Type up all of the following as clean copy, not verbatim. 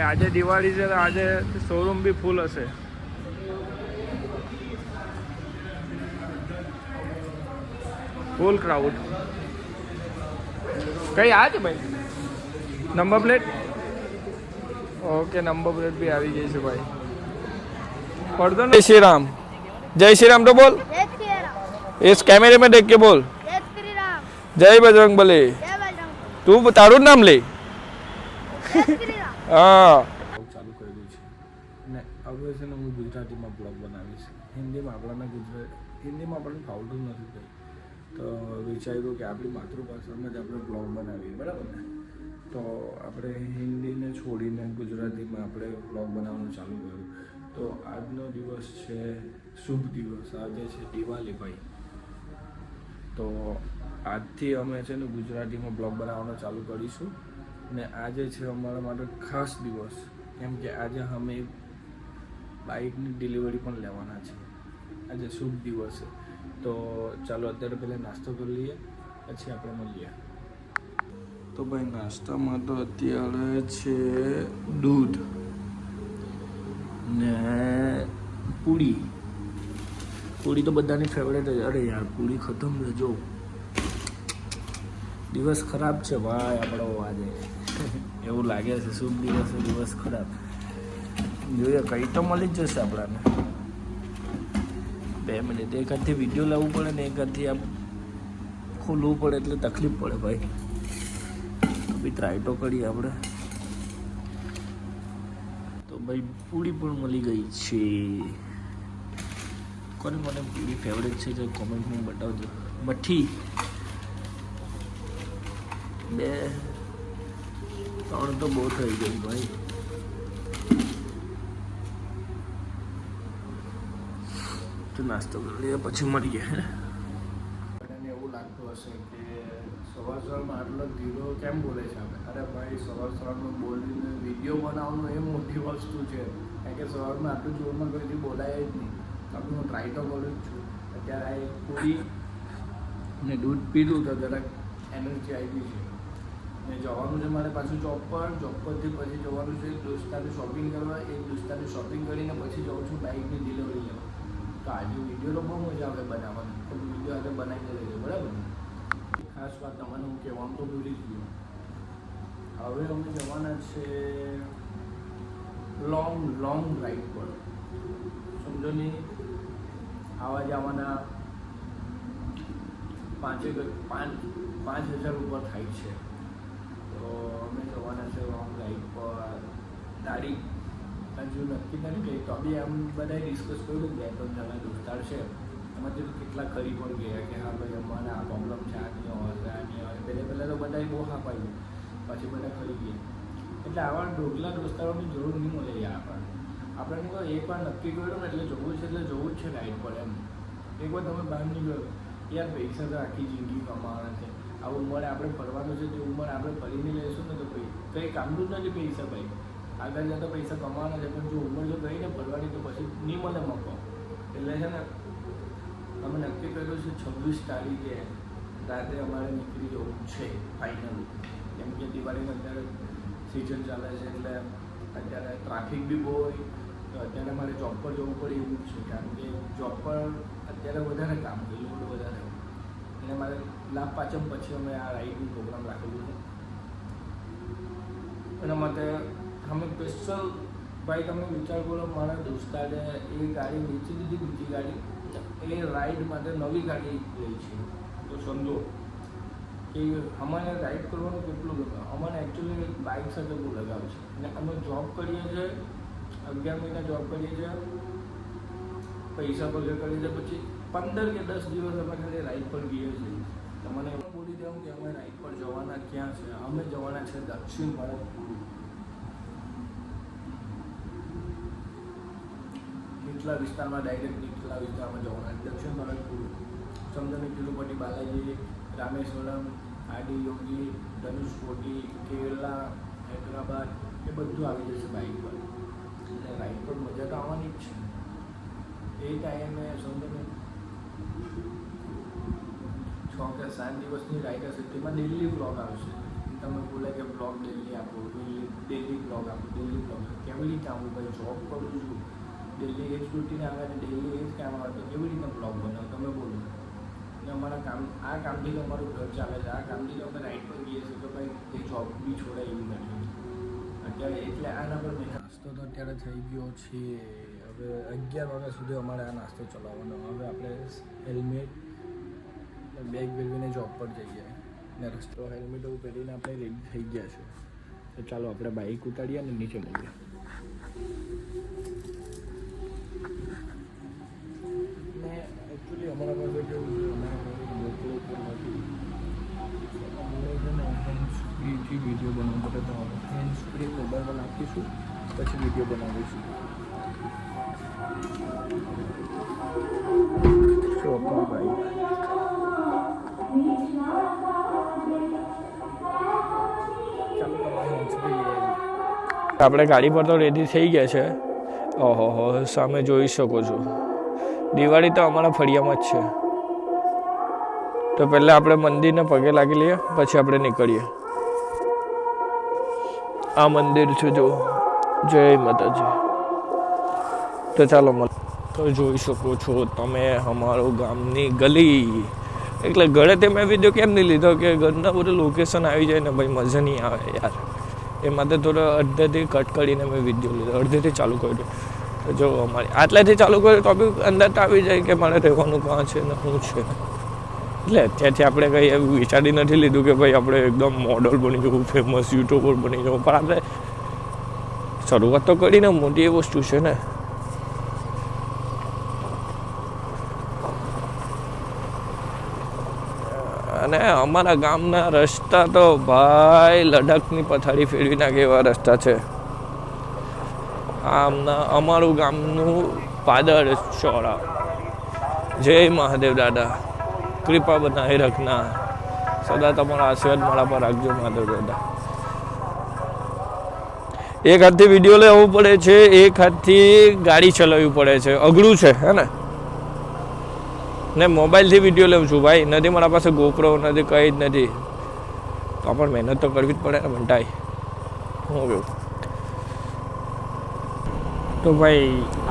આજે દિવાળી છે તો આજે શોરૂમ બી ફૂલ હશે. Full crowd. કઈ આ છે ભાઈ number plate? Okay number plate भी आ गई है भाई. पढ़ दो. जय श्री राम. जय श्री राम तो बोल. इस कैमरे में देख के बोल. जय श्री राम. जय बजरंग बली. जय बजरंग. तू तारू नाम ले. जय श्री राम. हाँ. ચાલુ કરી દઉં છે ને હવે છે ને હું ગુજરાતીમાં બ્લોગ બનાવીશ. હિન્દીમાં આપણને ફાવતું નથી કંઈ, તો વિચાર્યું કે આપણી માતૃભાષામાં જ આપણે બ્લોગ બનાવીએ, બરાબર ને? તો આપણે હિન્દીને છોડીને ગુજરાતીમાં આપણે બ્લોગ બનાવવાનું ચાલુ કર્યું. તો આજનો દિવસ છે શુભ દિવસ. આજે છે દિવાળી ભાઈ. તો આજથી અમે છે ને ગુજરાતીમાં બ્લોગ બનાવવાનું ચાલુ કરીશું. ને આજે છે અમારા માટે ખાસ દિવસ, કેમ કે આજે અમે બાઇકની ડિલિવરી પણ લેવાના છે. આજે શુભ દિવસ છે. તો ચાલો અત્યારે પહેલાં નાસ્તો કરી લઈએ, પછી આપણે મળીએ. તો ભાઈ નાસ્તામાં તો અત્યારે છે દૂધ ને પૂરી. પૂરી તો બધાની ફેવરેટ જ. અરે યાર પૂરી ખતમ છે. જો દિવસ ખરાબ છે ભાઈ આપણો આજે. એવું લાગે છે શુભ દિવસ, દિવસ ખરાબ. જોઈએ કંઈ તો મળી જ જશે આપણાને. 2 મિનિટ. એક હાથથી વિડીયો લાવવું પડે ને એક હાથથી આમ ખોલવું પડે એટલે તકલીફ પડે ભાઈ. બી ટ્રાય તો કરીએ આપણે. તો ભાઈ પૂરી પણ મળી ગઈ છે. કોને મને પૂરી ફેવરેટ છે તો કોમેન્ટમાં બતાવજો. મઠ્ઠી 2 3 તો બહુ થઈ ગઈ ભાઈ. તો નાસ્તો કરી લઈએ પછી મળીએ. એવું લાગતું હશે કે સવારમાં આટલો ધીરો કેમ બોલે છે આપણે? અરે ભાઈ સવારમાં બોલીને વિડીયો બનાવવાનું એ મોટી વસ્તુ છે, કારણ કે સવારમાં આટલું જોરમાં કોઈથી બોલાય જ નહીં. આપણે હું ટ્રાય તો કરું જ છું. અત્યારે આ એક પૂરી ને દૂધ પીધું તો જરાક એનર્જી આવી છે. ને જવાનું છે મારે પાછું જોબ પરથી પછી જવાનું છે દોસ્તાને શોપિંગ કરવા. એ દોસ્તાને શોપિંગ કરીને પછી જાઉં છું બાઇકની ડિલિવરી લેવા. તો આજે વિડીયો તો બહુ મજા આવે બનાવવાની, તો વિડીયો આજે બનાવીને લઈ જાય, બરાબર ને? ખાસ વાત તમને હું કહેવાનું તો ભૂલી જ ગયો. હવે અમે જવાના છે લોંગ રાઈડ પર. સમજો નહીં, આવા જવાના 5,000 ઉપર થાય છે. તો અમે જવાના છે લોંગ રાઈડ પર. તારીખ હજુ નક્કી નથી ગઈ, તો બી આમ બધાએ ડિસ્કસ કર્યું. 2-3 જણા દોસ્તાર છે, એમાંથી તો કેટલા ખરી પણ ગયા કે હા ભાઈ અમારે આ પ્રોબ્લેમ છે, આ નહીં હોય. પહેલાં તો બધાએ બહુ હા પાડ્યું, પછી બધા ખરી ગયા. એટલે આવા ઢોકલા દોસ્તારોની જરૂર નહીં મળે યાર. આપણે તો એકવાર નક્કી કર્યું ને એટલે જવું છે એટલે જવું જ છે રાઈડ પર એમ. એકવાર તમે બહાર નીકળો યાર, પૈસા તો આખી જિંદગી કમાવાના છે. આ ઉંમરે આપણે ફરવાનું છે, તે ઉંમરે આપણે ફરીને લઈશું ને તો કંઈ કામનું જ નથી પૈસા ભાઈ. આગળ જતાં પૈસા કમાવાના છે, પણ જો ઉંમર જો ગઈ ને ફરવાની તો પછી નહીં મળે મોકો. એટલે છે ને અમે નક્કી કર્યું છે 26 તારીખે રાતે અમારે નીકળી જવું છે ફાઇનલ. કેમ કે દિવાળીનું અત્યારે સિઝન ચાલે છે એટલે અત્યારે ટ્રાફિક બી બહુ હોય. તો અત્યારે મારે જોબ પર જવું પડે એવું જ છે, કારણ કે જોબ પર અત્યારે વધારે કામ હોય, લોડ વધારે હોય. એટલે મારે લાભ પાચમ પછી અમે આ રાઈડનું પ્રોગ્રામ રાખેલું છે. એના માટે અમે સ્પેશિયલ ભાઈ તમે વિચાર કરો, મારા દોસ્તારે એ ગાડી વેચી દીધી, બીજી ગાડી એ રાઈડ માટે નવી ગાડી લઈ છે. તો સમજો કે અમારે રાઈડ કરવાનું કેટલું ગમે. અમારે એકચ્યુઅલી બાઇક સાથે બહુ લગાવ છે. અને અમે જોબ કરીએ છીએ, 11 મહિના જોબ કરીએ છીએ, પૈસા પગાર કરીએ છીએ, પછી 15 કે 10 દિવસ અમે ખાલી રાઈડ પર ગઈએ છીએ. તમને એવું બોલી દઉં કે અમે રાઈડ પર જવાના ક્યાં છે? અમે જવાના છે દક્ષિણ ભારત. નીચલા વિસ્તારમાં, ડાયરેક્ટ નીચલા વિસ્તારમાં જવાના. દક્ષિણ ભારતપુર સમજો ને, તિરુપતિ બાલાજી, રામેશ્વરમ, આદિ યોગી, ધનુષકોટી, કેરલા, હૈદરાબાદ એ બધું આવી જશે બાઇક પર. એટલે રાઈડ પર મજા તો આવવાની જ છે. એ ટાઈમે સમજો ને 6 કે 7 દિવસની રાઈડ હશે, તેમાં ડેલી બ્લોગ આવશે. તમે બોલે કે બ્લોગ ડેલી આપો, ડેલી બ્લોગ આપો, ડેલી બ્લોગ કેવી રીતે આવું ભાઈ? જોબ કરું છું, ડેલી એ જ રૂટીન આવે ને ડેલી એ જ કામ આવે તો કેવી રીતે બ્લોગ બનાવો તમે બોલો? ને અમારા કામ આ કામથી તો અમારું ઘર ચાલે છે, આ કામથી તો અમે રાઈડ પર જઈએ છીએ તો ભાઈ એ જોબ બી છોડાય એવી નથી અત્યારે. એટલે આના પર નાસ્તો તો અત્યારે થઈ ગયો છે. હવે 11 વાગ્યા સુધી અમારે આ નાસ્તો ચલાવવાનો. હવે આપણે હેલ્મેટ બેગ પહેરીને જોબ પર જઈએ ને રસ્તો હેલ્મેટ એવું પહેરીને આપણે રેડી થઈ ગયા છે. તો ચાલો આપણે બાઇક ઉતારીએ અને નીચે મળીએ. ને એકચ્યુઅલી અમારા પાસે કેવું છે, અમારા પાસે GoPro પણ નથી. અમને છે ને હેન્ડ ફ્રીથી વિડીયો બનાવવો પડે તો હેન્ડ ફ્રી મોબાઈલમાં નાખીશું પછી વિડીયો બનાવીશું. શોપમાં બાઇક આપણે ગાડી પર તો રેડી થઈ ગયા છે. ઓહો હો, સામે જોઈ શકો છો દિવાળી તો અમારા ફળિયામાં જ છે. તો પહેલાં આપણે મંદિરને પગે લાગી લઈએ પછી આપણે નીકળીએ. આ મંદિર છે જો, જય માતાજી. તો ચાલો તો જોઈ શકો છો તમે અમારું ગામની ગલી. એટલે ઘરેથી મેં વિડીયો કેમ નહીં લીધો કે ઘરના બધું લોકેશન આવી જાય ને ભાઈ મજા નહીં આવે યાર. એ માટે થોડો અડધેથી કટ કરીને મેં વિડીયો લીધો, અડધેથી ચાલુ કર્યો. તો જો અમારી આટલાથી ચાલુ કર્યો તો બી અંદર તો આવી જાય કે મારે રહેવાનું કાં છે ને શું છે. એટલે અત્યારથી આપણે કંઈ એવું વિચારી નથી લીધું કે ભાઈ આપણે એકદમ મોડલ બની જવું, ફેમસ યુટ્યુબર બની જવું. પણ આપણે શરૂઆત તો કરીને મોટી એ વસ્તુ છે ને. અને અમારા ગામના રસ્તા તો ભાઈ લડાખની પથારી ફેરવી નાખે એવા રસ્તા છે. અમારું ગામનું પાદર ચોરા. જય મહાદેવ દાદા, કૃપા બનાવી રાખના, સદા તમારા આશીર્વાદ મારા પર રાખજો મહાદેવ દાદા. એક હાથથી વિડીયો લેવું પડે છે, એક હાથથી ગાડી ચલાવવી પડે છે, અઘરું છે હે ને મોબાઈલથી વિડીયો લઉં છું ભાઈ. નથી મારા પાસે GoPro નથી, કંઈ જ નથી. તો પણ મહેનત તો કરવી જ પડે ને બંટાઈ. હું કહું તો ભાઈ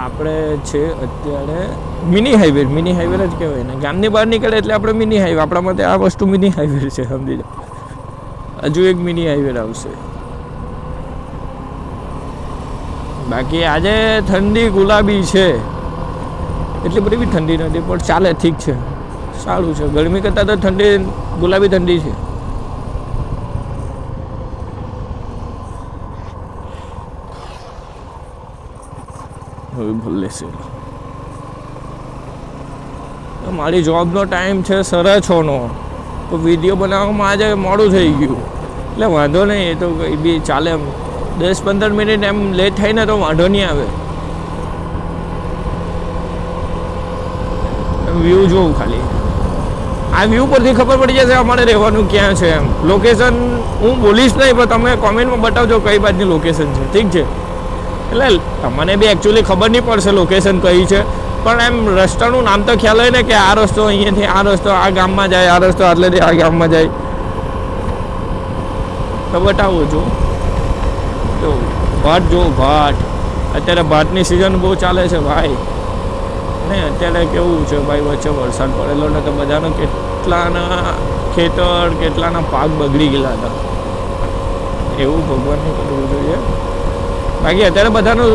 આપણે છે અત્યારે મિની હાઈવે જ કહેવાય ને. ગામની બહાર નીકળે એટલે આપણે મિની હાઈવે. આપણા માટે આ વસ્તુ મિની હાઈવે છે, સમજી જાઓ. હજુ એક મિની હાઈવે આવશે. બાકી આજે ઠંડી ગુલાબી છે, એટલી બધી બી ઠંડી નથી પણ ચાલે, ઠીક છે, સારું છે. ગરમી કરતાં તો ઠંડી ગુલાબી ઠંડી છે. ભલે છે. મારી જોબનો ટાઈમ છે 6:30 તો વિડીયો બનાવવામાં આજે મોડું થઈ ગયું. એટલે વાંધો નહીં, એ તો કંઈ બી ચાલે. એમ 10-15 મિનિટ એમ લેટ થાય ને તો વાંધો નહીં આવે. વ્યૂ જોઉં ખાલી. આ વ્યૂ પરથી ખબર પડી જશે અમારે રહેવાનું ક્યાં છે. એમ લોકેશન હું બોલીશ નહીં પણ તમે કોમેન્ટમાં બતાવજો કઈ બાજુની લોકેશન છે, ઠીક છે? એટલે તમને બી એકચ્યુઅલી ખબર નહીં પડશે લોકેશન કઈ છે, પણ એમ રસ્તાનું નામ તો ખ્યાલ હોય ને કે આ રસ્તો અહીંયાથી આ રસ્તો આ ગામમાં જાય, આ રસ્તો આટલેથી આ ગામમાં જાય. તો બતાવું છું. તો ભાત જો, ભાત અત્યારે ભાતની સિઝન બહુ ચાલે છે ભાઈ. ને અત્યારે કેવું છે ભાઈ, વચ્ચે વરસાદ પડેલો ને તો બધાનો કેટલાના ખેતર કેટલાના પાક બગડી ગયેલા હતા. એવું ભગવાનને કરવું જોઈએ. બાકી અત્યારે બધાનું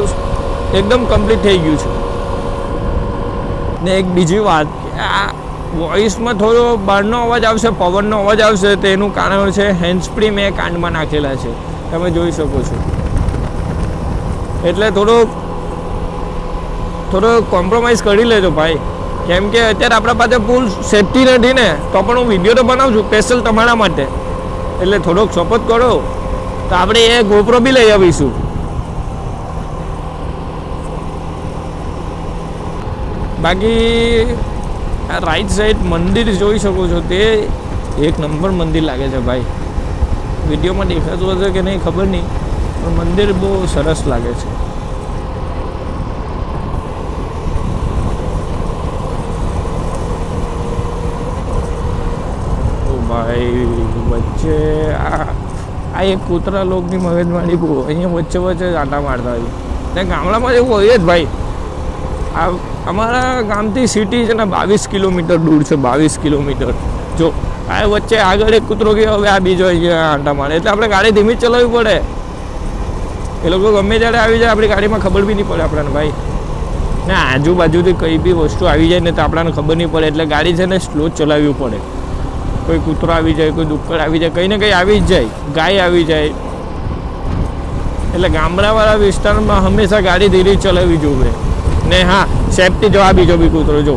એકદમ કમ્પ્લીટ થઈ ગયું છે. ને એક બીજી વાત, આ વોઇસમાં થોડો બહારનો અવાજ આવશે, પવનનો અવાજ આવશે. તો એનું કારણ છે હેન્ડ ફ્રી મેં કાનમાં નાખેલા છે, તમે જોઈ શકો છો. એટલે થોડો કોમ્પ્રોમાઇઝ કરી લેજો ભાઈ. કેમ કે અત્યારે આપણા પાસે ફૂલ સેફટી નથી ને, તો પણ હું વિડીયો તો બનાવું છું સ્પેશિયલ તમારા માટે. એટલે થોડોક સપોર્ટ કરો તો આપણે એ GoPro બી લઈ આવીશું. બાકી આ રાઈટ સાઈડ મંદિર જોઈ શકો છો, તે એક નંબર મંદિર લાગે છે ભાઈ. વિડીયોમાં દેખાતું હશે કે નહીં ખબર નહીં, પણ મંદિર બહુ સરસ લાગે છે. ભાઈ વચ્ચે આ આ એક કૂતરા લોકની મગજમારી બહુ અહીંયા વચ્ચે વચ્ચે આંટા મારતા હોય ને ગામડામાં એવું હોય જ ભાઈ. આ અમારા ગામથી સિટી છે ને 22 કિલોમીટર દૂર છે, 22 કિલોમીટર. જો આ વચ્ચે આગળ એક કૂતરો ગયો, હવે આ બીજો અહીંયા આંટા મારે, એટલે આપણે ગાડી ધીમી જ ચલાવવી પડે. એ લોકો ગમે ત્યારે આવી જાય, આપણી ગાડીમાં ખબર બી નહીં પડે આપણને ભાઈ. ને આજુબાજુથી કંઈ બી વસ્તુ આવી જાય ને તો આપણને ખબર નહીં પડે, એટલે ગાડી છે ને સ્લો જ ચલાવવી પડે. કોઈ કૂતરો આવી જાય, કોઈ દુક્કડ આવી જાય, કંઈ ને કંઈ આવી જ જાય, ગાય આવી જાય. એટલે ગામડાવાળા વિસ્તારમાં હંમેશા ગાડી ધીરે ચલાવવી જોઈએ. ને હા, સેફટી જો આ બીજો બી કૂતરો જો,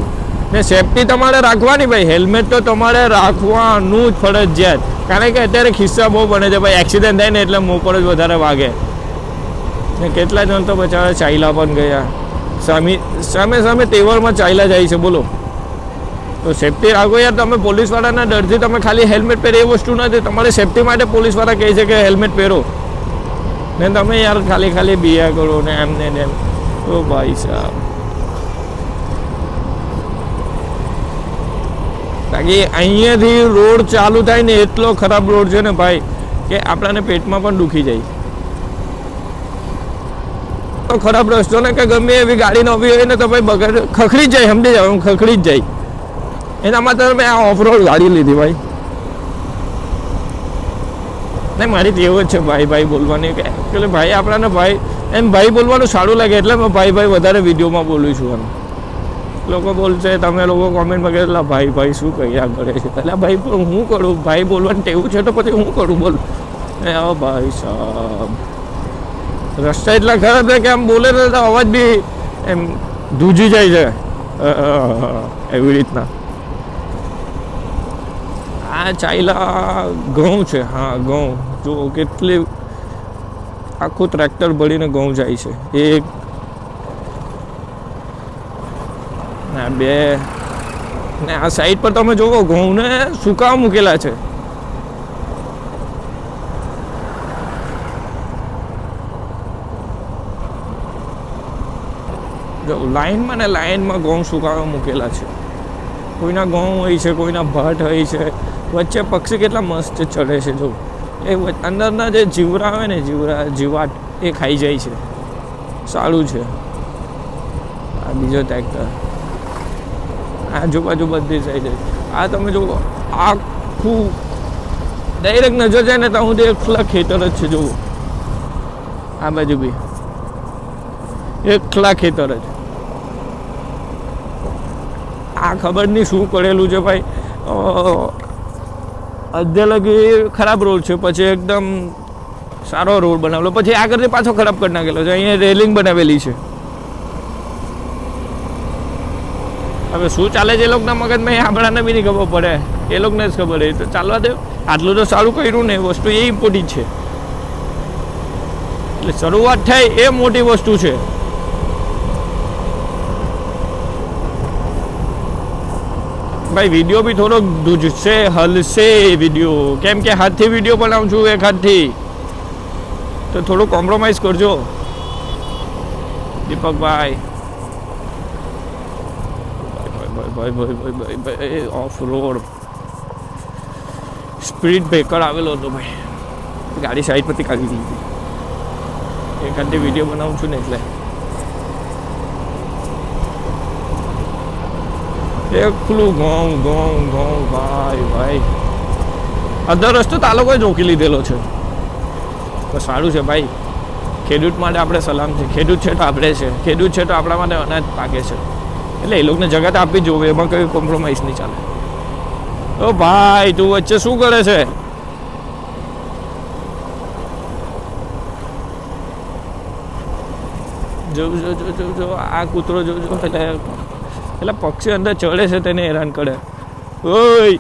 ને સેફટી તમારે રાખવાની ભાઈ. હેલ્મેટ તો તમારે રાખવાનું જ ફરજિયાત, કારણ કે અત્યારે ખિસ્સા બહુ બને છે ભાઈ. એક્સિડન્ટ થાય ને એટલે મોં પર જ વધારે વાગે. ને કેટલા જણ તો બચારા ચાલ્યા પણ ગયા. સામે તેવરમાં ચાલ્યા જાય છે, બોલો. તો સેફટી રાખો યાર. તમે પોલીસવાળાના ડરથી તમે ખાલી હેલ્મેટ પહેરે એ વસ્તુ નથી, તમારે સેફટી માટે પોલીસવાળા કહે છે કે હેલ્મેટ પહેરો, ને તમે યાર ખાલી બિયા કરો ને એમ ને એમ. ઓ ભાઈ સાહેબ, બાકી અહીંયાથી રોડ ચાલુ થાય ને એટલો ખરાબ રોડ છે ને ભાઈ કે આપણાને પેટમાં પણ દુખી જાય. તો ખરાબ રસ્તો ને કે ગમે એવી ગાડી નવી હોય ને તો ભાઈ બગડ ખખડી જ જાય, સમજી જાવ, ખખડી જ જાય. એના માટે મેં આ ઓફરોડ ગાડી લીધી ભાઈ. નહીં, મારી ટેવ જ છે ભાઈ બોલવાની, કે એટલે ભાઈ આપણાને ભાઈ એમ ભાઈ બોલવાનું સારું લાગે, એટલે મેં ભાઈ વધારે વિડીયોમાં બોલું છું. એમ લોકો બોલશે, તમે લોકો કોમેન્ટમાં કહે એટલે ભાઈ શું કહ્યા કરે છે, એટલે ભાઈ હું કરું, ભાઈ બોલવાનું ટેવું છે તો પછી હું કરું, બોલ. ભાઈ સાહેબ, રસ્તા એટલા ખરાબ છે કે આમ બોલે તો અવાજ બી એમ ધ્રુજી જાય છે એવી રીતના. આ ચાઈલા ઘઉં છે, હા ઘઉં જો કેટલી આખું ટ્રેક્ટર ભરીને ઘઉં જાય છે. એક ને બે, ને આ સાઈડ પર તમે જોવો ઘઉંને સુકાવા મૂકેલા છે. જો લાઈનમાં ઘઉં સુકાવા મૂકેલા છે. કોઈના ઘઉં હોય છે, કોઈના ભાટ હોય છે. વચ્ચે પક્ષી કેટલા મસ્ત ચડે છે. જો એ અંદરના જે જીવરા આવે ને, જીવાટ એ ખાઈ જાય છે. સારું છે. આ બીજો ટ્રેક્ટર, આજુબાજુ બધી સાઈડ. આ તમે જો આખું ડાયરેક્ટ નજર જાય ને ત્યાં સુધી એકલા ખેતર જ છે. જુઓ આ બાજુ બી એકલા ખેતર જ. આ ખબર નહીં શું કરેલું છે ભાઈ. અધ્ય લગી ખરાબ રોડ છે, પછી એકદમ સારો રોડ બનાવેલો, પછી આગળથી પાછો ખરાબ કરી નાખેલો છે. અહીંયા રેલિંગ બનાવેલી છે. હવે શું ચાલે છે એ લોકોના મગજમાં, એ આપણાને બી નહીં ખબર પડે, એ લોકોને જ ખબર. એ તો ચાલવા દે. આટલું તો સારું કર્યું ને, વસ્તુ એ ઇમ્પોર્ટન્ટ છે. એટલે શરૂઆત થાય એ મોટી વસ્તુ છે. ભાઈ વિડીયો બી થોડોક ધૂજશે, હલશે વિડીયો, કેમ કે હાથથી વિડીયો બનાવું છું, એક હાથથી, તો થોડું કોમ્પ્રોમાઇઝ કરજો દીપકભાઈ. ભાઈ ઓફ રોડ સ્પીડ બ્રેકર આવેલો હતો ભાઈ, ગાડી સાઈડ પરથી કાઢી દીધી. એક હાથથી વિડીયો બનાવું છું ને એટલે એકલું ઘઉં ભાઈ. અડધો રસ્તો તો આ લોકોએ રોકી લીધેલો છે. તો સારું છે ભાઈ, ખેડૂત માટે આપણે સલામ છે. ખેડૂત છે તો આપણે છે, ખેડૂત છે તો આપણા માટે અનાજ પાકે છે, એટલે એ લોકોને જગત આપવી જ જોઈએ, એમાં કંઈ કોમ્પ્રોમાઇઝ નહીં ચાલે. ઓ ભાઈ તું વચ્ચે શું કરે છે? જો આ કૂતરો જોજો, એટલે પક્ષી અંદર ચડે છે તેને હેરાન કરે. ઓય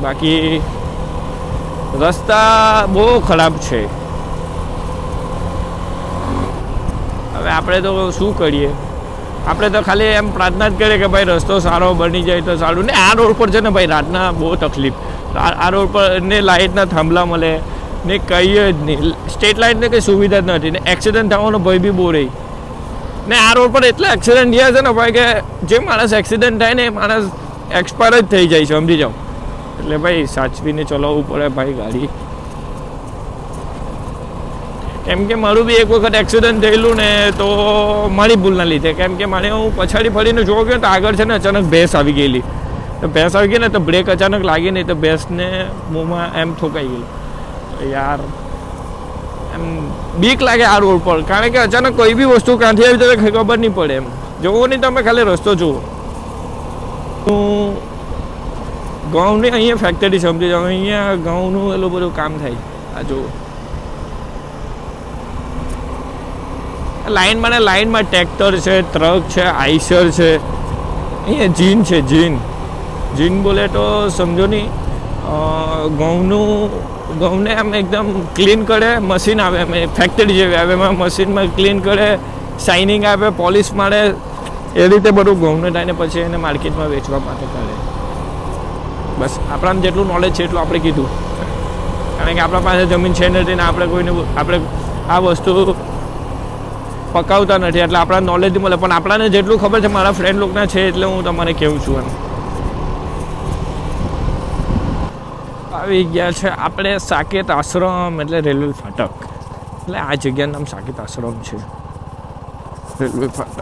બાકી રસ્તા બહુ ખરાબ છે. હવે આપણે તો શું કરીએ, આપણે તો ખાલી એમ પ્રાર્થના જ કરીએ કે ભાઈ રસ્તો સારો બની જાય તો સારું. ને આ રોડ પર છે ને ભાઈ રાતના બહુ તકલીફ. આ રોડ પર ને લાઇટના થાંભલા મળે ને કંઈ જ નહીં, સ્ટ્રીટ લાઇટને કંઈ સુવિધા જ નથી, ને એક્સિડન્ટ થવાનો ભય બી બહુ રહી. ને આ રોડ પર એટલા એક્સિડન્ટ થયા છે ને ભાઈ કે જે માણસ એક્સિડન્ટ થાય ને એ માણસ એક્સપાયર જ થઈ જાય છે, સમજી જાઓ. એટલે ભાઈ સાચવીને ચલાવવું પડે ભાઈ ગાડી. કેમ કે મારું બી એક વખત એક્સિડન્ટ થયેલું ને તો મારી ભૂલના લીધે. કેમ કે મારે હું પછાડી ફરીને જોવા ગયો તો આગળ છે ને અચાનક ભેંસ આવી ગયેલી. તો ભેંસ આવી ગઈ ને તો બ્રેક અચાનક લાગી નહીં તો ભેંસને મોંમાં એમ ઠોકાઈ ગયેલું. તો યાર એમ બીક લાગે આ રોડ પર, કારણ કે અચાનક કોઈ બી વસ્તુ ક્યાંથી આવી તો ખબર નહીં પડે. એમ જોવો નહીં તમે ખાલી રસ્તો જુઓ. હું ઘઉંની અહીંયા ફેક્ટરી સમજી જાઉં, અહીંયા ઘઉંનું એટલું બધું કામ થાય. આ જુઓ લાઈનમાં ટ્રેક્ટર છે, ટ્રક છે, આઈસર છે. અહીંયા જીન છે, જીન બોલે તો સમજો નહીં. ઘઉંને આમ એકદમ ક્લીન કરે, મશીન આવે એમ ફેક્ટરી જેવી આવે, એમાં મશીનમાં ક્લીન કરે, શાઇનિંગ આપે, પોલિશ મારે, એ રીતે બધું ઘઉંને થાય ને પછી એને માર્કેટમાં વેચવા માટે કરે. બસ આપણાને જેટલું નોલેજ છે એટલું આપણે કીધું, કારણ કે આપણા પાસે જમીન છે નથી ને આપણે આ વસ્તુ પકાવતા નથી એટલે આપણા નોલેજ મળે. પણ આપણાને જેટલું ખબર છે મારા ફ્રેન્ડ લોકોના છે એટલે હું તમારે કહું છું. એમ આવી ગયા છે આપણે સાકેત આશ્રમ, એટલે રેલવે ફાટક. એટલે આ જગ્યાનું નામ સાકેત આશ્રમ છે, રેલવે ફાટક.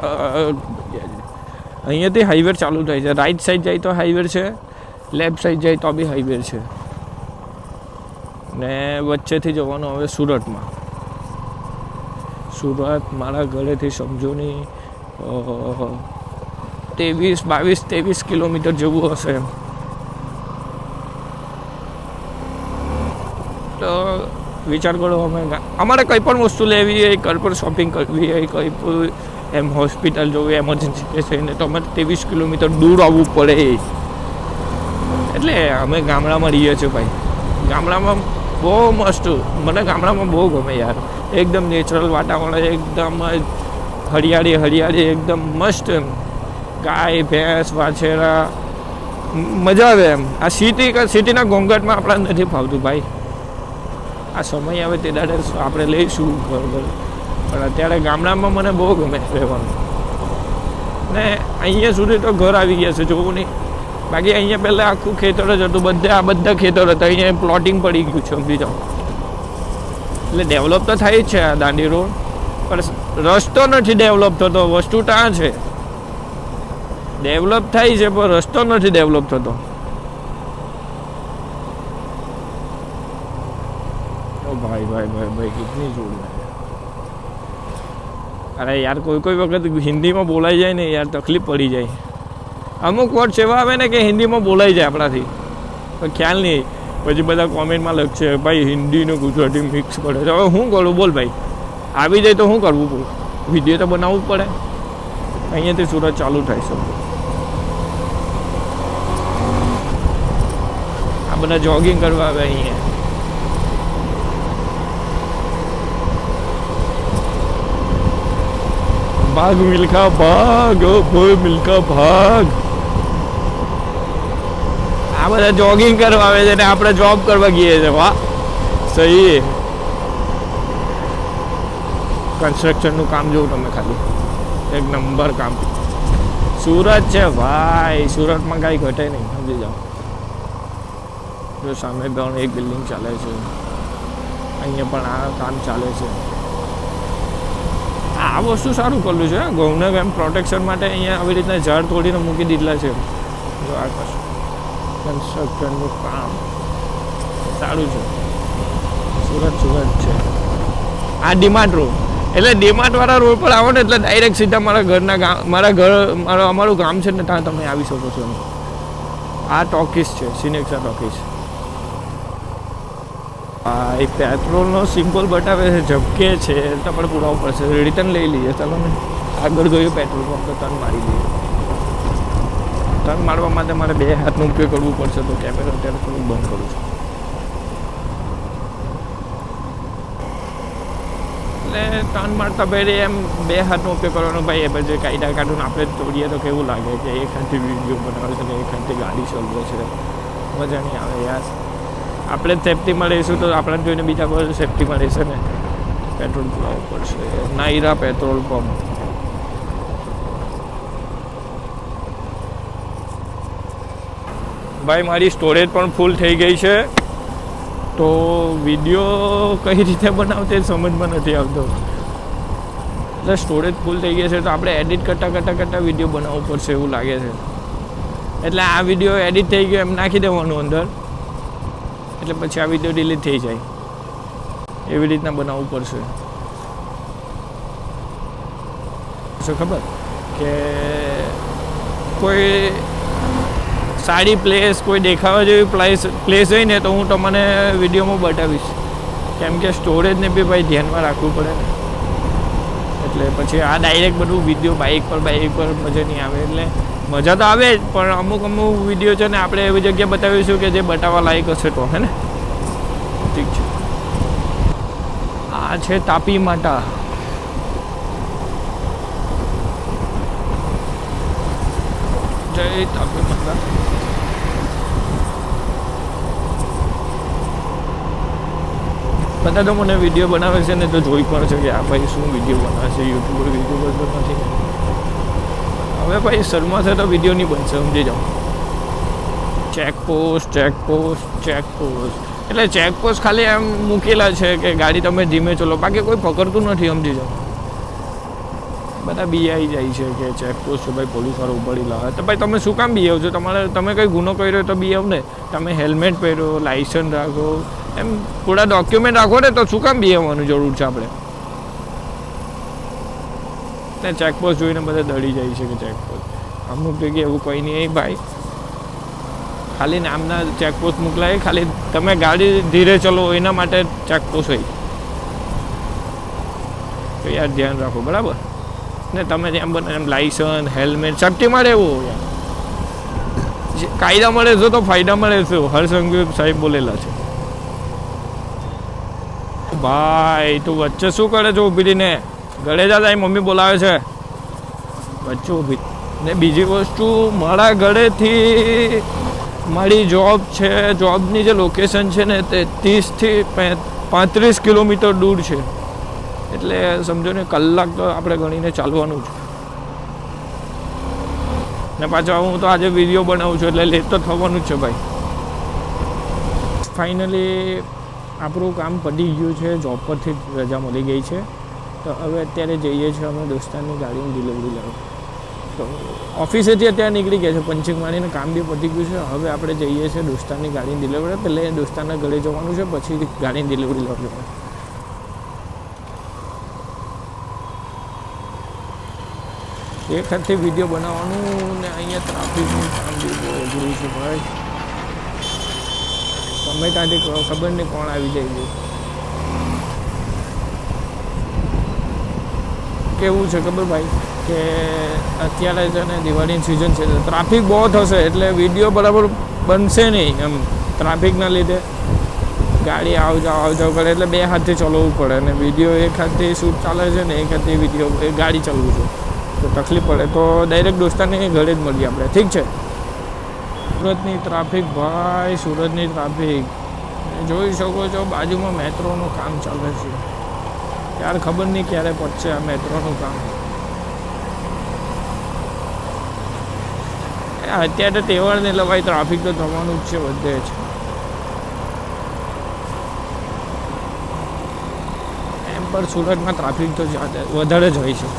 અહીંયાથી હાઈવે ચાલુ થાય છે. રાઈટ સાઈડ જાય તો હાઈવે છે, લેફ્ટ સાઈડ જાય તો બી હાઈવે છે. ને વચ્ચેથી જવાનું હવે સુરતમાં. સુરત મારા ઘરેથી સમજો નહીં 23 કિલોમીટર જેવું હશે. તો વિચાર કરો, અમારે કંઈ પણ વસ્તુ લેવી હોય, ઘર પર શોપિંગ કરવી હોય, કંઈ પણ એમ હોસ્પિટલ જોવી, એમરજન્સી કેસ હોય ને તો અમારે 23 કિલોમીટર દૂર આવવું પડે. એટલે અમે ગામડામાં રહીએ છીએ ભાઈ. ગામડામાં બહુ મસ્ત, મને ગામડામાં બહુ ગમે યાર. એકદમ નેચરલ વાતાવરણ, એકદમ હરિયાળી, એકદમ મસ્ત. એમ ગાય ભેંસ વાછેરા મજા આવે એમ. આ સિટીના ઘોંઘાટમાં આપણા નથી ફાવતું ભાઈ. આ સમય આવે તે દાડે આપણે લઈશું ઘર, પણ અત્યારે ગામડામાં મને બહુ ગમે રહેવાનું. ને અહીંયા સુધી તો ઘર આવી ગયા છે, જોવું નહીં. બાકી અહીંયા પહેલાં આખું ખેતર જ હતું, બધા ખેતર હતા. અહીંયા પ્લોટિંગ પડી ગયું છે, સમજી જાઓ. એટલે ડેવલપ તો થાય જ છે આ દાંડી રોડ, પણ રસ્તો નથી ડેવલપ થતો. વસ્તુ ત્યાં છે, ડેવલપ થાય છે પણ રસ્તો નથી ડેવલપ થતો. ભાઈ કેટલી જોડી. અરે યાર કોઈ વખત હિન્દીમાં બોલાઈ જાય ને યાર તકલીફ પડી જાય. અમુક વર્ડ એવા આવે ને કે હિન્દીમાં બોલાઈ જાય આપણાથી, પણ ખ્યાલ નહીં. પછી બધા કોમેન્ટમાં લખશે ભાઈ હિન્દી ને ગુજરાતી મિક્સ પડે છે. હવે શું કરું બોલ ભાઈ, આવી જાય તો શું કરવું પડે? વિડીયો તો બનાવવું જ પડે. અહીંયાથી સુરત ચાલુ થાય છે. આ બધા જોગિંગ કરવા આવે અહીંયા. ભાગ મિલ્ખા ભાગ, ભાઈ મિલ્ખા ભાગ. આ બધા જોગિંગ કરવા આવે છે ને આપણે જોબ કરવા ગઈએ છે. વાહ, સહી. કન્સ્ટ્રક્શનનું કામ જોવું તમે ખાલી, એક નંબર કામ. સુરત છે ભાઈ, સુરતમાં કાંઈ ઘટે નહીં, સમજી જાઓ. જો સામે પણ એક બિલ્ડિંગ ચાલે છે, અહીંયા પણ આ કામ ચાલે છે. આ વસ્તુ સારું કરલું છે ઘઉંને એમ પ્રોટેક્શન માટે. અહીંયા આવી રીતના ઝાડ તોડીને મૂકી દીધેલા છે. જો આ કન્સ્ટ્રક્શનનું કામ સારું છે. સુરત છે. આ ડીમાર્ટ રોડ, એટલે ડીમાર્ટવાળા રોડ પર આવો ને એટલે ડાયરેક્ટ સીધા અમારું ગામ છે ને ત્યાં તમે આવી શકો છો. આ ટોકીસ છે, સિનેક્સા ટોકીસ. આ એક પેટ્રોલનો સિમ્બોલ બતાવે છે, ઝબકે છે, તો આપણે પુરાવું પડશે. રિટર્ન લઈ લઈએ ચાલો ને. આગળ ગયું પેટ્રોલ પંપ તો ટર્ન મારી લઈએ. ટર્ન મારવા માટે મારે 2 હાથનો ઉપયોગ કરવો પડશે, તો કેમેરા અત્યારે થોડું બંધ કરું છું. એટલે ટર્ન મારતા પહેલી એમ 2 હાથનો ઉપયોગ કરવાનો ભાઈ. એ પછી કાયદા કાઢું આપણે તોડીએ તો કેવું લાગે કે એક હાથથી વિડીયો બનાવે છે ને એક હાથથી ગાડી ચલાવે છે. મજા નહીં આવે યાર. આપણે જ સેફટીમાં રહીશું તો આપણને જોઈને બીજા બધું સેફટીમાં રહેશે ને. પેટ્રોલ પુરાવવું પડશે. નાયરા પેટ્રોલ પંપ ભાઈ મારી સ્ટોરેજ પણ ફૂલ થઈ ગઈ છે, તો વિડીયો કઈ રીતે બનાવતે સમજમાં નથી આવતો. એટલે સ્ટોરેજ ફૂલ થઈ ગઈ છે તો આપણે એડિટ કરતાં વિડીયો બનાવવું પડશે એવું લાગે છે. એટલે આ વિડીયો એડિટ થઈ ગયો એમ નાખી દેવાનું અંદર, એટલે પછી આ વિડીયો ડિલીટ થઈ જાય. એવી રીતના બનાવવું પડશે. શું ખબર કે કોઈ સારી પ્લેસ, કોઈ દેખાવા જેવી પ્લેસ હોય ને તો હું તમને વિડીયોમાં બતાવીશ. કેમ કે સ્ટોરેજને બી ભાઈ ધ્યાનમાં રાખવું પડે ને. એટલે પછી આ ડાયરેક્ટ બધું વિડીયો બાઇક પર મજા નહીં આવે. એટલે મજા તો આવે જ, પણ અમુક વિડીયો છે ને આપણે એવી જગ્યાએ બતાવીશું કે જે બતાવવા લાયક હશે તો, હે ને? ઠીક છે. આ છે તાપી માતા. જય તાપી માતા. બધા તો મને વિડીયો બનાવે છે ને તો જોઈ પણ છે કે આ ભાઈ શું વિડીયો બનાવે છે. યુટ્યુબર તો નથી. હવે ભાઈ શર્માશે તો વિડીયો નહીં બનશે, સમજી જાઓ. ચેકપોસ્ટ એટલે ચેકપોસ્ટ ખાલી એમ મૂકેલા છે કે ગાડી તમે ધીમે ચલો, બાકી કોઈ પકડતું નથી, સમજી જાઓ. બધા બીઆઈ જાય છે કે ચેકપોસ્ટ છે ભાઈ, પોલીસવાળો ઉપાડી લાવે. તો ભાઈ તમે શું કામ બીઆવ છો? તમે કંઈ ગુનો કર્યો તો બીઆવ ને. તમે હેલ્મેટ પહેરો, લાઇસન્સ રાખો, એમ થોડા ડોક્યુમેન્ટ રાખો ને, તો શું કામ બીઆવવાનું જરૂર છે આપણે? ને ચેકપોસ્ટ જોઈને બધા દડી જાય છે કે ચેકપોસ્ટ. અમુક જગ્યાએ એવું કંઈ નહીં ભાઈ, ખાલી નામના ચેકપોસ્ટ મોકલાય. ખાલી તમે ગાડી ધીરે ચલો એના માટે ચેકપોસ્ટ હોય. તો યાર ધ્યાન રાખો, બરાબર ને? તમે જેમ બને એમ લાઇસન્સ, હેલ્મેટ, સેફ્ટી મળે એવું યાર. કાયદા મળે છે તો ફાયદા મળે છે, હર્ષસંઘવી સાહેબ બોલેલા છે. ભાઈ તું વચ્ચે શું કરે છે ઊભી રહીને? ઘરે જા, તારી મમ્મી બોલાવે છે. વચ્ચે ઊભી. ને બીજી વસ્તુ, મારા ઘરેથી મારી જોબ છે, જોબની જે લોકેશન છે ને તે 30થી 35 કિલોમીટર દૂર છે. એટલે સમજો ને કલાક તો આપણે ગણીને ચાલવાનું જ. ને પાછો હું તો આજે વિડીયો બનાવું છું એટલે લેટ તો થવાનું જ છે ભાઈ. ફાઇનલી આપણું કામ પતી ગયું છે, જોબ પરથી રજા મળી ગઈ છે. તો હવે અત્યારે જઈએ છીએ અમે દોસ્તારની ગાડીની ડિલિવરી લેવા. તો ઓફિસેથી અત્યારે નીકળી ગયા છે, પંચિંગ મારીને કામ બી પતી ગયું છે. હવે આપણે જઈએ છીએ દોસ્તારની ગાડીની ડિલિવરી. પહેલાં દોસ્તારના ઘરે જવાનું છે, પછી ગાડીની ડિલિવરી લેવા જવાનું. એક હાથથી વિડીયો બનાવવાનું ને અહીંયા ટ્રાફિકનું કામ બી બહુ અઘરું છે ભાઈ. ગમે ત્યાંથી ખબર નહીં કોણ આવી જાય છે. કેવું છે ખબર ભાઈ કે અત્યારે છે ને દિવાળીની સિઝન છે, ટ્રાફિક બહુ થશે એટલે વિડીયો બરાબર બનશે નહીં. એમ ટ્રાફિકના લીધે ગાડી આવ જાવ કરે એટલે બે હાથથી ચલાવવું પડે. અને વિડીયો એક હાથથી શૂટ ચાલે છે ને એક હાથથી વિડીયો ગાડી ચલાવવું છે તો તકલીફ પડે. તો ડાયરેક્ટ દોસ્તારને ઘરે જ મળીએ આપણે, ઠીક છે? સુરતની ટ્રાફિક ભાઈ, સુરતની ટ્રાફિક જોઈ શકો છો. બાજુમાં મેટ્રોનું કામ ચાલે છે. યાર ખબર નહીં ક્યારે પહોંચશે આ મેટ્રોનું કામ. અત્યારે તો તહેવારને એટલે ભાઈ ટ્રાફિક તો થવાનું જ છે, બધે જ. એમ પણ સુરતમાં ટ્રાફિક તો વધારે જ હોય છે.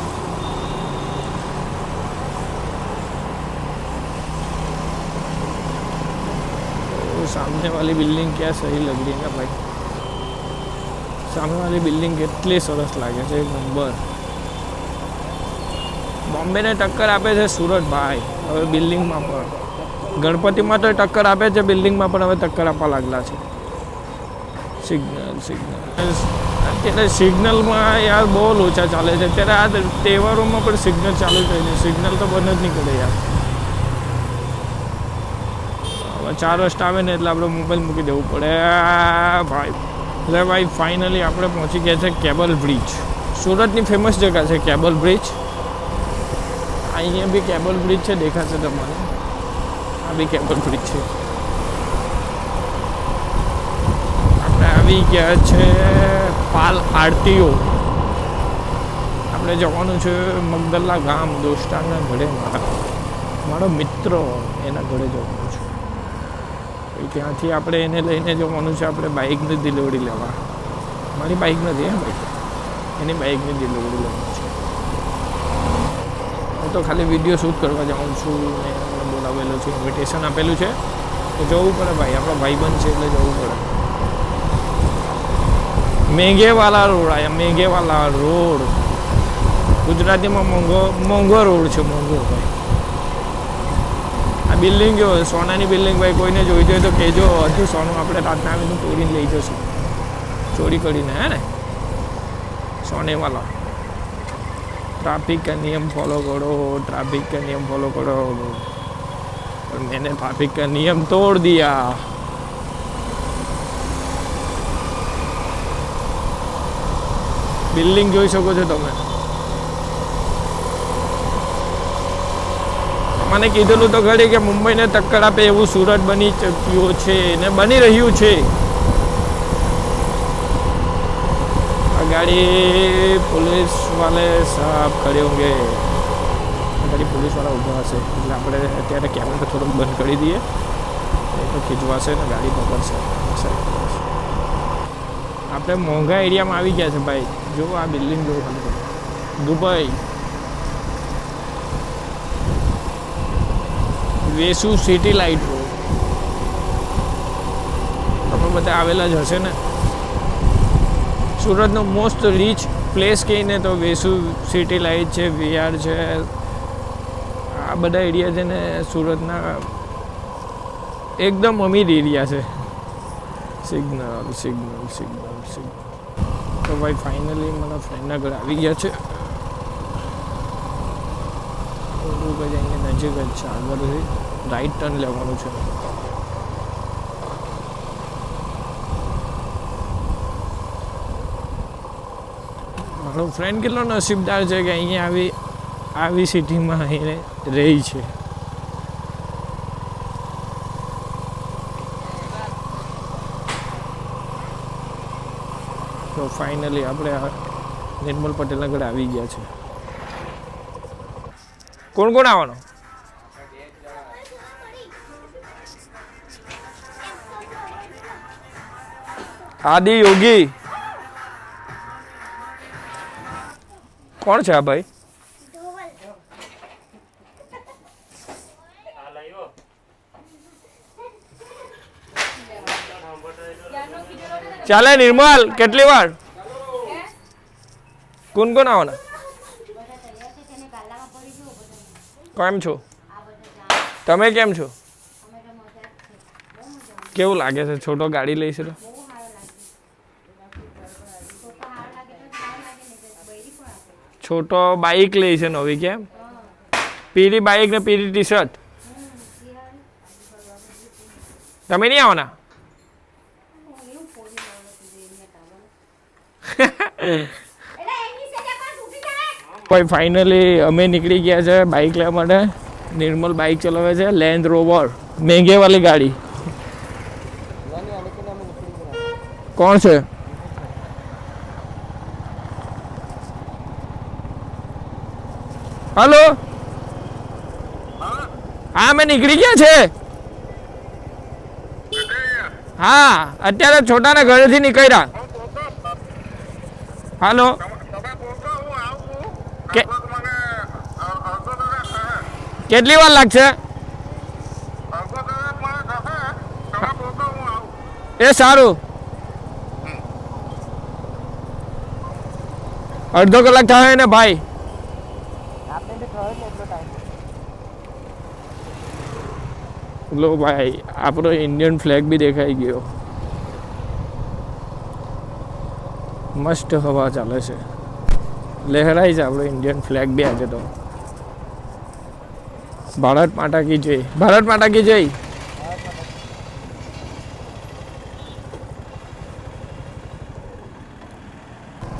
सामने वाली बिल्डिंग क्या सही लग रही है ना भाई. सामने वाली बिल्डिंग કેટલી સરસ લાગે છે, એક નંબર. બોમ્બેને ટક્કર આપે છે સુરત ભાઈ હવે બિલ્ડિંગમાં પણ. ગણપતિમાં તો ટક્કર આપે છે, બિલ્ડિંગમાં પણ હવે ટક્કર આપવા લાગલા છે. સિગ્નલ અત્યારે સિગ્નલમાં યાર બહુ લોચા ચાલે છે. અત્યારે આ તહેવારોમાં પણ સિગ્નલ ચાલુ થઈ છે. સિગ્નલ તો બંધ જ નહીં કરે યાર. 4 રસ્તા આવે ને એટલે આપણે મોબાઈલ મૂકી દેવું પડે ભાઈ. એટલે ભાઈ ફાઇનલી આપણે પહોંચી ગયા છે કેબલ બ્રિજ. સુરતની ફેમસ જગ્યા છે કેબલ બ્રિજ. અહીંયા બી કેબલ બ્રિજ છે, દેખાશે તમારે. આ બી કેબલ બ્રિજ છે. આપણે આવી ગયા છે પાલ આરટીઓ. આપણે જવાનું છે મગદલ્લા ગામ, દોસ્તારના ઘરે. મારો મિત્ર એના ઘરે જવાનું છે. ત્યાંથી આપણે એને લઈને જવાનું છે આપણે બાઇકની ડિલિવરી લેવા. મારી બાઇક નથી હે ભાઈ, એની બાઇકની ડિલિવરી લેવાની છે. હું તો ખાલી વિડીયો શૂટ કરવા જાઉં છું ને મને બોલાવેલો છે, ઇન્વિટેશન આપેલું છે તો જવું પડે ભાઈ, આપણો ભાઈબંધ છે એટલે જવું પડે. મેઘેવાલા રોડ આવ્યા, મેઘેવાલા રોડ ગુજરાતીમાં મોંઘો રોડ છે, મોંઘો ભાઈ. આ બિલ્ડિંગ જો સોનાની બિલ્ડિંગ ભાઈ, કોઈને જોઈતી હોય તો કહેજો. હજુ સોનું આપણે રાતના આવીને તોડીને લઈ જશું, ચોરી કરીને, હે ને. સોનેવાલા. ट्रैफिक का नियम फॉलो करो, ट्रैफिक का नियम फॉलो करो. और मैंने ट्रैफिक का नियम तोड़ दिया. બિલ્ડિંગ જોઈ શકો છો તમે. મને કીધેલું તો ઘડી કે મુંબઈને ટક્કર આપે એવું સુરત બની ચૂક્યું છે ને બની રહ્યું છે. આ ગાડી पुलिस वाले साहब खड़े होंगे, गाड़ी पुलिस वाला ઊભા હશે એટલે આપણે અત્યારે કેમેરા થોડોક બંધ કરી દઈએ, એ તો ખીચવાશે ને ગાડી પકડશે. આપણે મોંઘા એરિયામાં આવી ગયા છે ભાઈ. જો આ બિલ્ડિંગ જો ખાલી Dubai Vesu city light road. આપણે બધા આવેલા જ હશે ને. સુરતનો મોસ્ટ રીચ પ્લેસ કહીને તો વેસુ સિટી લાઇટ છે, VR છે, આ બધા એરિયા છે ને સુરતના એકદમ અમીર એરિયા છે. Signal signal signal signal. તો ભાઈ ફાઇનલી મારા ફ્રેન્ડના ઘરે આવી ગયા છે. થોડુંક જ અહીંયા નજીક જ છે, આગળથી રાઈટ ટર્ન લેવાનું છે. મારો ફ્રેન્ડ કેટલો નસીબદાર છે કે અહીંયા આવી સિટીમાં આવીને રહી છે. તો ફાઇનલી આપણે નિર્મલ પટેલના ઘરે આવી ગયા છે. કોણ કોણ આવવાનો? આદિ યોગી. કોણ છે આ ભાઈ? ચાલે નિર્મલ, કેટલી વાર? કોણ કોણ આવવાના? કેમ છો તમે? કેમ છો? કેવું લાગે છે? છોટો ગાડી લઈશ તો છોટો બાઇક લઈ છે નવી. કેમ? પીળી બાઇક ને પીળી ટી શર્ટ. તમે નહીં આવવાના? ભાઈ ફાઇનલી અમે નીકળી ગયા છે બાઇક લેવા માટે. નિર્મલ બાઇક ચલાવે છે, લેન્ડ રોવર, મેંઘે વાળી ગાડી. કોણ છે? હલો, હા અમે નીકળી ગયા છે. હા અત્યારે છોટાના ઘરેથી નીકળ્યા. હાલો, કેટલી વાર લાગશે? એ સારું, અડધો કલાક થાય ને ભાઈ. લો ભાઈ, આપણો ઇન્ડિયન ફ્લેગ બી દેખાઈ ગયો. મસ્ત હવા ચાલે છે, લહેરાય છે આપણો ઇન્ડિયન ફ્લેગ બી આજે તો. ભારત માતા કી જય, ભારત માતા કી જય.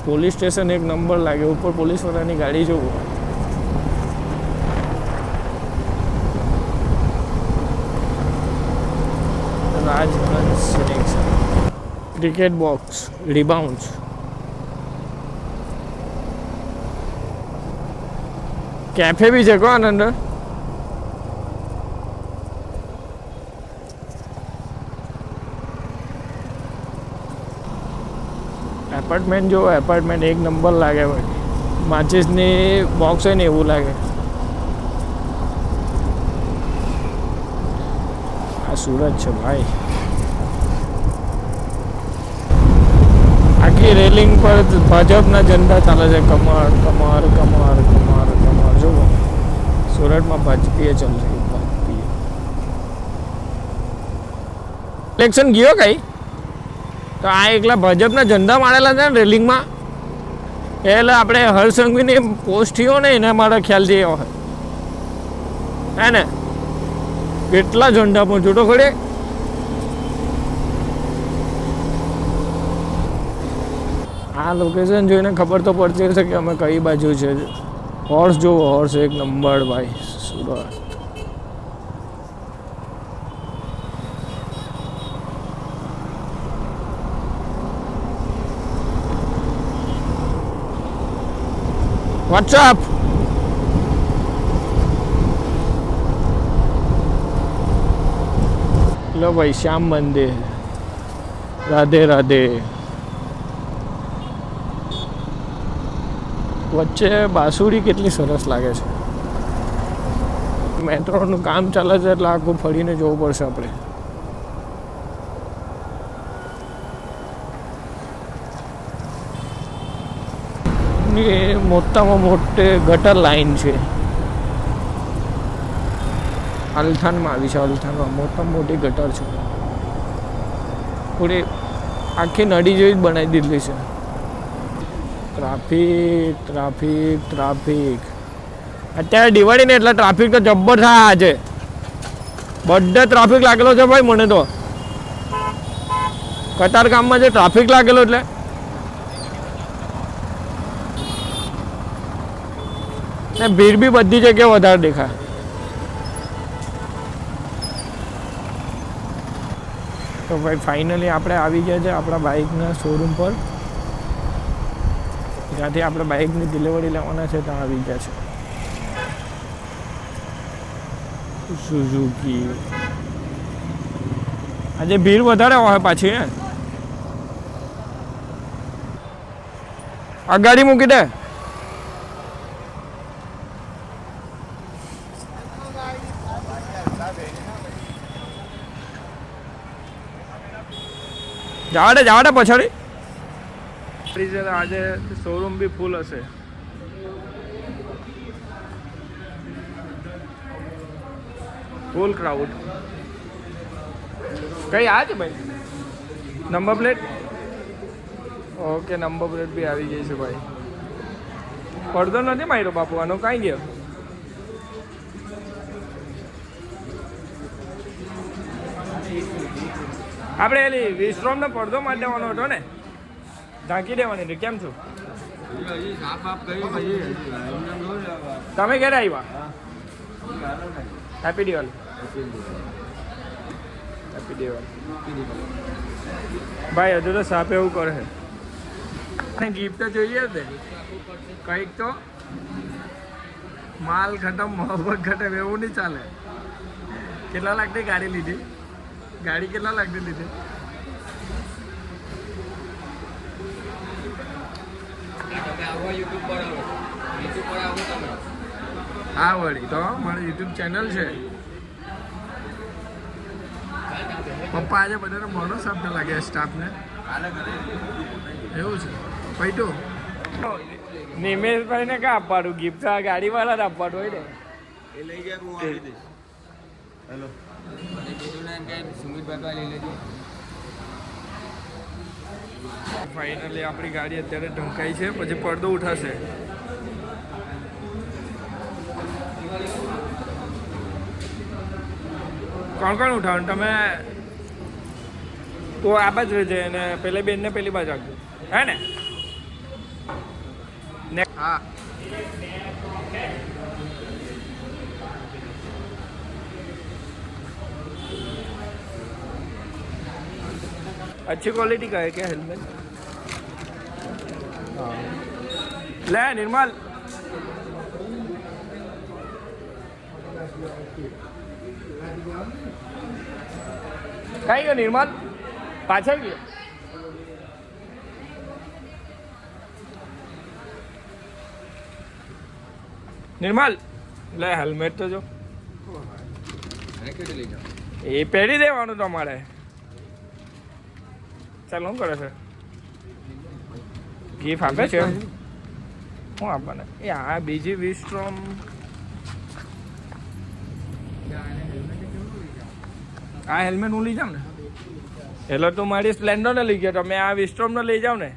પોલીસ સ્ટેશન એક નંબર લાગે. ઉપર પોલીસ વાળાની ગાડી જોવું. રાજહંસ ક્રિકેટ બોક્સ, રિબાઉન્ડ. કેફે બી છે કોણ અંદર? એપાર્ટમેન્ટ જો એપાર્ટમેન્ટ એક નંબર લાગે ભાઈ, માચીસની બોક્સ હોય ને એવું લાગે. આ સુરત છે ભાઈ. આખી રેલિંગ પર ભાજપના ઝંડા ચાલે છે. કમર કમર કમર કમર કમર. જો सूरत में भाजपा चल रही भाजपा. इलेक्शन गयो कई तो आ एकला भाजपना झंडा मारेला था रेलिंग में એટલે આપણે હર્ષસંઘવીની પોસ્ટ થયો ને એના મારા ખ્યાલથી એવો હે ને. કેટલા ઝંડા પણ જોટો ખડે. આ લોકેશન જોઈને ખબર તો પડતી હશે કે અમે કઈ બાજુ છે. હોર્સ જો હોર્સ એક નંબર ભાઈ સુરત. વોટ્સઅપ લો ભાઈ શ્યામ મંદિર. રાધે રાધે. વચ્ચે બાસુડી કેટલી સરસ લાગે છે. મેટ્રોનું કામ ચાલે છે એટલે આખું ફરીને જોવું પડશે આપણે. એ મોટામાં મોટે ગટર લાઈન છે. અલથાણમાં આવી છે. અલથાણમાં મોટામાં મોટી ગટર છે. પૂરી આખી નદી જેવી જ બનાવી દીધેલી છે. Traffic traffic traffic. અત્યારે દિવાળી ને એટલે ટ્રાફિક તો જબ્બર થાય. આજે બધે ટ્રાફિક લાગેલો છે ભાઈ. મને તો કતાર ગામમાં જે ટ્રાફિક લાગેલો એટલે ને ભીડ બી બધી જગ્યાએ વધારે દેખાય. તો ભાઈ ફાઇનલી આપણે આવી ગયા છે આપણા બાઇકના શોરૂમ પર. જ્યાંથી આપણે બાઇકની ડિલિવરી લેવાના છે ત્યાં આવી ગયા છે. સુઝુકી. આજે ભીડ વધારે હોય પાછી. હે આ ગાડી મૂકી દે. જવા દે પછાડી. આજે શોરૂમ બી ફૂલ હશે. Full crowd. કઈ આ છે ભાઈ number plate. Okay number plate બી આવી ગઈ છે ભાઈ. પડદો નથી માર્યો બાપુ આનો. કાંઈ ગયો. આપણે એલી વિશ્રામને પડદો મારી દેવાનો હતો ને. ઢાંકી દેવાની હતી. કેમ છું તમે? ક્યારે આવ્યા? હેપી દિવાળી. હેપી દિવાળી ભાઈ. હજુ તો સાપ એવું કરે છે. ગિફ્ટ તો જોઈએ ને કંઈક તો. માલ ખતમ મોહબ્બત ખતમ એવું નહીં ચાલે. કેટલા લાખની ગાડી લીધી? ગાડી કેટલા લાખની લીધી? હા વળી તો મારું યુટ્યુબ ચેનલ છે. પપ્પા આજે બધાને મોનો સાપને લાગે સ્ટાફને. એવું છે પૈટું. નિમેશભાઈને ક્યાં આપવાનું ગિફ્ટ? આ ગાડીવાળા જ આપવાનું હોય ને. એ લઈ ગયા હું આપી દઈશ. હેલો ફાઇનલી આપણી ગાડી અત્યારે ઢંકાઈ છે. પછી પડદો ઉઠાશે. કોણ કોણ ઉઠાવવાનું? તમે તો આ બાજુ રહેજે અને પેલી બેનને પેલી બાજુ આપજો. હે ને? હા अच्छी क्वालिटी का है क्या हेलमेट? ले निर्मल कहीं गयो निर्मल? पाछળ ગયો. નિર્મલ લે હેલ્મેટ તો જો એ પહેરી દેવાનું તમારે. ચાલ શું કરે છે? ગિફ્ટ આપે છે શું આપવાના? એ હા બીજી વિસ્ટ્રોમ આ હેલ્મેટ હું લઈ જાઉં ને એટલે તું મારી સ્પ્લેન્ડર ને લઈ ગયો તમે આ વિસ્ટ્રોમ ને લઈ જાવ ને.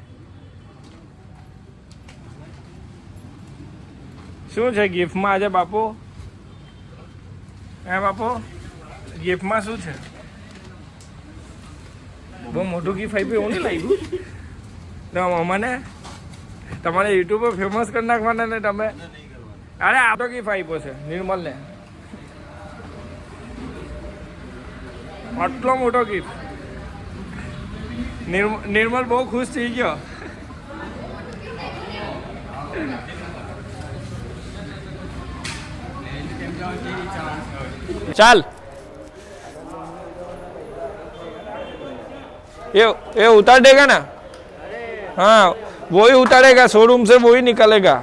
શું છે ગિફ્ટમાં આજે બાપુ? હે બાપુ ગિફ્ટમાં શું છે? બહુ મોટું ગિફ્ટ આપ્યું એવું નહીં લાગ્યું તો મને તમારે યુટ્યુબ પર ફેમસ કરી નાખવાના ને તમે. અરે આ તો ગિફ્ટ આપ્યો છે નિર્મલને, આટલો મોટો ગિફ્ટ. નિર્મલ બહુ ખુશ થઈ ગયો. चल ये उतार देगा ना? हाँ वो ही उतारेगा, शोरूम से वो ही निकलेगा.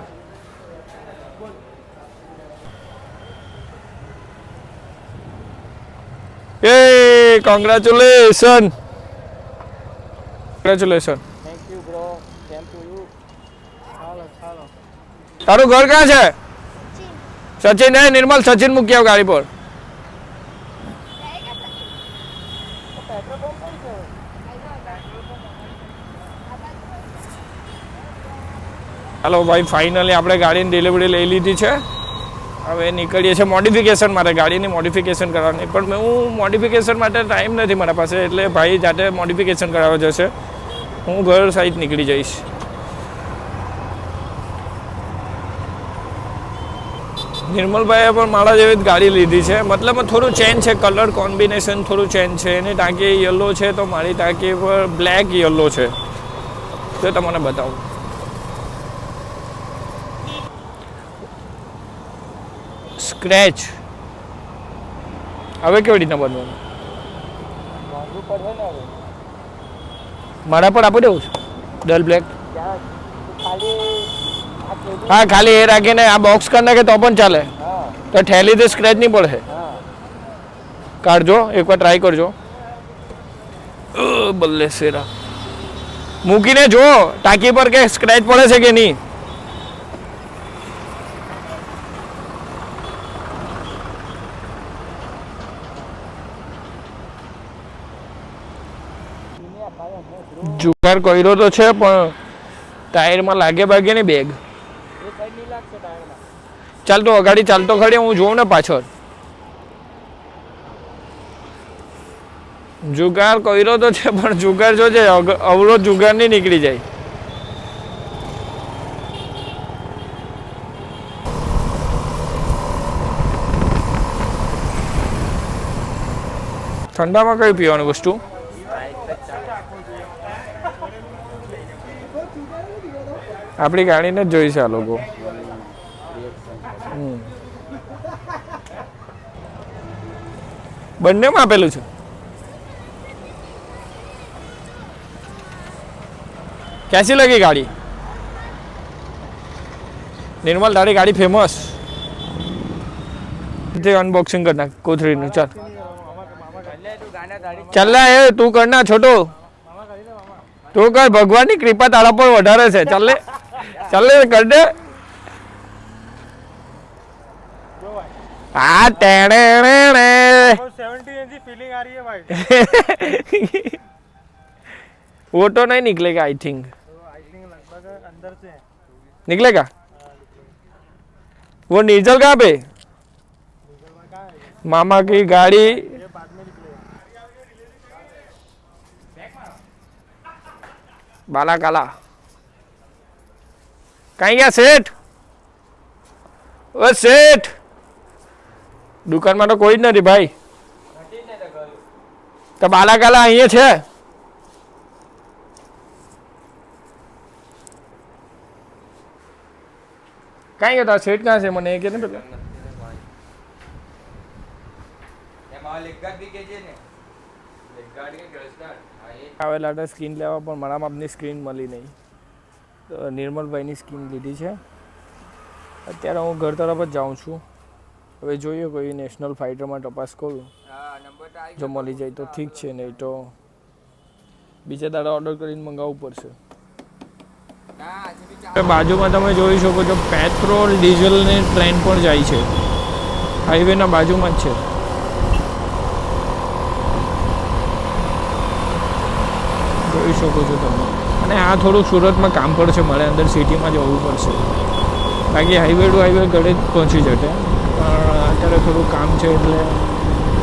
ये congratulation. Congratulation. Thank you bro. Same to you. ચાલો ચાલો. તારું ઘર ક્યાં છે? સચિન હે નિર્મલ, સચિન મૂકી આવ ગાડી પર. ચાલો ભાઈ ફાઇનલી આપણે ગાડીની ડિલિવરી લઈ લીધી છે. હવે નીકળીએ છીએ મોડિફિકેશન માટે, ગાડીની મોડિફિકેશન કરવાની. પણ હું મોડિફિકેશન માટે ટાઈમ નથી મારા પાસે, એટલે ભાઈ જાતે મોડિફિકેશન કરાવવા જશે. હું ઘર સાઈડ નીકળી જઈશ. નિર્મલભાઈએ પણ મારા જેવી જ ગાડી લીધી છે. મતલબ થોડું ચેન્જ છે, કલર કોમ્બિનેશન થોડું ચેન્જ છે. એની ટાંકી યલો છે તો મારી ટાંકી પર બ્લેક યલો છે. તો તમને બતાવું. સ્ક્રેચ હવે કેવી રીતના બનવાનું? મારા પર આપી દેવું છે ડલ બ્લેક. હા ખાલી એ રાખીને આ બોક્સ કરી નાખે તો પણ ચાલે. તો ઠેલી તો સ્ક્રેચ નહીં પડે. કાઢજો એકવાર ટ્રાય કરજો. બલ્લે શેરા મૂકીને જો ટાંકી પર કે સ્ક્રેચ પડે છે કે નહીં. જુગાર કર્યો તો છે પણ ટાયરમાં લાગે ભાગે ને બેગ. ચાલ તો અગાડી ચાલતો ખડી, હું જોઉં ને પાછળ. જુગાર કર્યો તો છે પણ જુગાર જોજે અવરોધ જુગાર નહીં નીકળી જાય. ઠંડામાં કઈ પીવાની વસ્તુ? આપણી ગાડીને જ જોઈ છે આ લોકો. બંનેમાં આપેલું છે. कैसी लगी गाड़ी? निर्मल तारी गाड़ी फेमस. अनबॉक्सिंग करना कोथरी नु. चल चल रहा है तू करना छोटो. तू कर, भगवान की कृपा तारा पर વધારે છે. चल ले कर दे. हाँ टेढ़े 70 इंच फीलिंग आ रही है भाई. वो तो नहीं निकलेगा आई थिंक. लगभग अंदर से निकलेगा. वो डीजल कहाँ पे? मामा की गाड़ी. बाला काला कहीं गया सेठ? ओ सेठ દુકાનમાં તો કોઈ જ નથી ભાઈ. તો બાલા કાલા અહીંયા છે. કઈ ગયો સેટ ક્યાં છે મને કે ને પેલા આવેલા હતા સ્કીન લેવા પણ મારા માપની સ્ક્રીન મળી નહીં. તો નિર્મલભાઈની સ્કીન લીધી છે. અત્યારે હું ઘર તરફ જ જાઉં છું. હવે જોઈએ કોઈ નેશનલ ફાઇટરમાં તપાસ કરું, જો મળી જાય તો ઠીક છે, નહીં તો બીજા દાડા ઓર્ડર કરીને મંગાવવું પડશે. બાજુમાં તમે જોઈ શકો છો પેટ્રોલ ડીઝલની ટ્રેન પણ જાય છે, હાઈવેના બાજુમાં જ છે. જોઈ શકો છો તમે. અને આ થોડુંક સુરતમાં કામ પડશે, મારે અંદર સિટીમાં જવું પડશે, બાકી હાઈવે ટુ હાઈવે ઘરે જ પહોંચી જશે. પણ અત્યારે થોડું કામ છે એટલે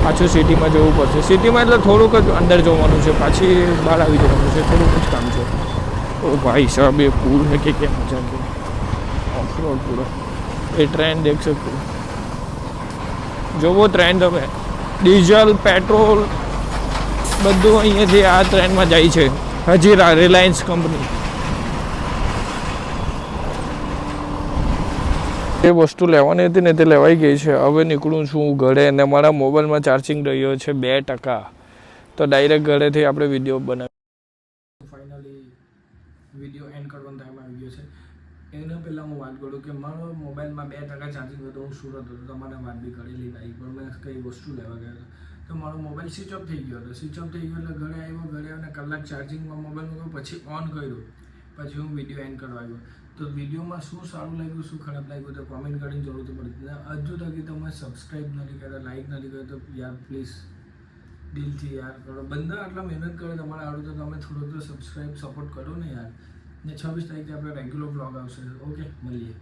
પાછું સિટીમાં જવું પડશે. સિટીમાં એટલે થોડુંક જ અંદર જવાનું છે, પાછી બહાર આવી જવાનું છે, થોડુંક જ કામ છે. ઓ ભાઈ સાહેબ, એ પુલ है कि क्या मजा के ऑफ रोड पूरा. ये ट्रेन देख सकते हो, जो वो ट्रेन તમે ડીઝલ પેટ્રોલ બધું અહીંયાથી આ ટ્રેનમાં જાય છે. Hazira Reliance company. એ વસ્તુ લેવાની હતી ને તે લેવાઈ ગઈ છે. હવે નીકળું છું ઘરે અને મારા મોબાઈલમાં ચાર્જિંગ રહ્યો છે 2%. તો ડાયરેક્ટ ઘરેથી આપણે વિડીયો બનાવી. ફાઇનલી વિડીયો એન્ડ કરવાનો ટાઈમ આવી ગયો છે. એના પહેલાં હું વાત કરું કે મારો મોબાઈલમાં 2% ચાર્જિંગ હતો, હું સુરત હતો, તમારે વાત બી કરેલી બાઈક પર મેં કઈ વસ્તુ લેવા ગયો હતો, તો મારો મોબાઈલ સ્વિચ ઓફ થઈ ગયો હતો. સ્વિચ ઓફ થઈ ગયો એટલે ઘરે આવ્યો, ઘરે આવીને કલાક ચાર્જિંગમાં મોબાઈલ મૂક્યો, પછી ઓન કર્યું, પછી હું વિડીયો એન્ડ કરવા આવ્યો. તો વિડીયોમાં શું સારું લાગ્યું, શું ખરાબ લાગ્યું તો કોમેન્ટ કરીને જરૂરથી પડતી. હજુ તક તમે સબસ્ક્રાઈબ નથી કર્યા, લાઈક નથી કર્યો તો યાર પ્લીઝ દિલથી યાર કરો. બંને આટલા મહેનત કરે તમારે આવડું તો તમે થોડુંક તો સબસ્ક્રાઈબ સપોર્ટ કરો ને યાર. ને 26 તારીખે આપણે રેગ્યુલર બ્લોગ આવશે. ઓકે, મળીએ.